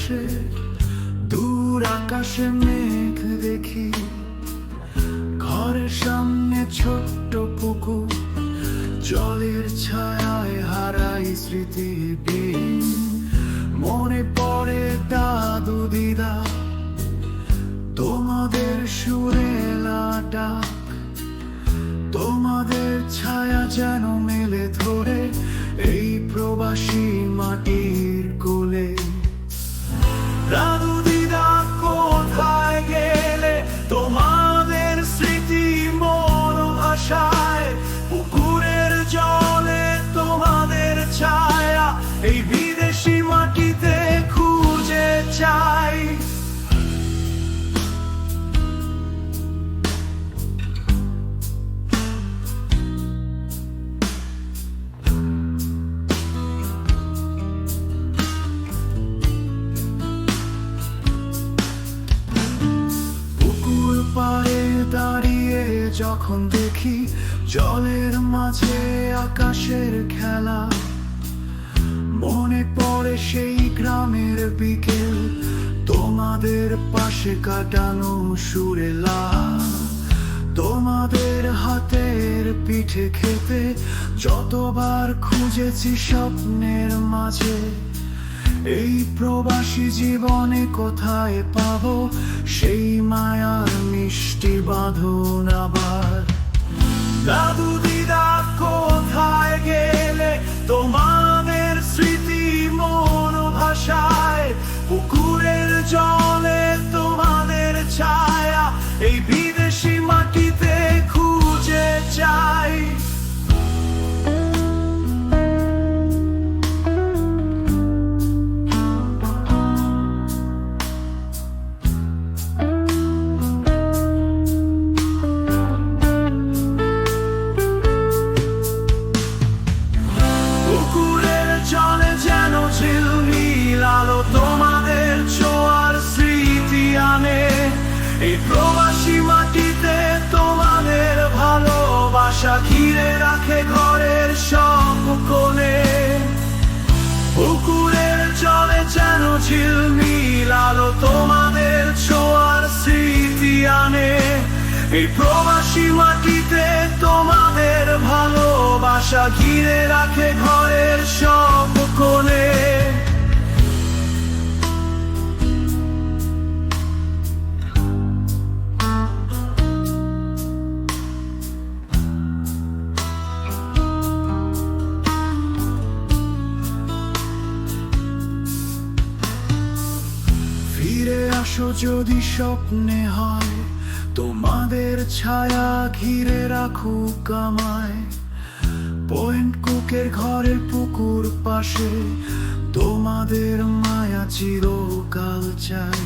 পাশে দূর আকাশে মেঘ দেখি, ঘরের সামনে ছোট্ট পুকুর, জলের ছায়ায় হারাই স্মৃতির দিন। মনে পড়ে দাদু দিদা, তোমাদের সুরে ডাক, তোমাদের ছায়া যেন মেলে ধরে এই প্রবাসী মাটির কোলে। দাদু দিদা কোথায় গেলে, তোমাদের স্মৃতি মন ভাষায়, পুকুরের জলে তোমাদের ছায়া এই বিদেশি মাটিতে খুঁজে চাই। পায়ে দাঁড়িয়ে যখন দেখি জলের মাঝে আকাশের খেলা, মনে পড়ে সেই গ্রামের বিকেল, তোমাদের পাশে কাটানো সুরেলা, তোমাদের হাতের পিঠে খেতে যতবার খুঁজেছি স্বপ্নের মাঝে। এই প্রবাসী জীবনে কোথায় পাবো সেই মায়ার মিষ্টি বাঁধন আবার? দাদু দিদা কোথায় গেলে, তোমাদের স্মৃতি মন ভাষায়, পুকুরের জলে তোমাদের ছায়া এই বিদেশি মাটিতে খুঁজে চাই। জলে যেন ঝিলমিল আলো তোমাদের ছোঁয়ার স্মৃতি আনে, এই প্রবাসী মাটিতে তোমাদের ভালোবাসা ঘিরে রাখে ঘরের সব কোণে। পুকুরের জলে যেন ঝিলমিল আলো তোমাদের ছোঁয়ার স্মৃতি আনে, এই প্রবাসী মাটিতে তোমাদের ভালোবাসা ঘিরে রাখে ঘরের সব কোণে। ফিরে আসো যদি স্বপ্নে হয়, তোমাদের ছায়া ঘিরে রাখুক আমায়, পয়েন্ট কুকের ঘরের পুকুর পাশে তোমাদের মায়া চিরকাল চাই।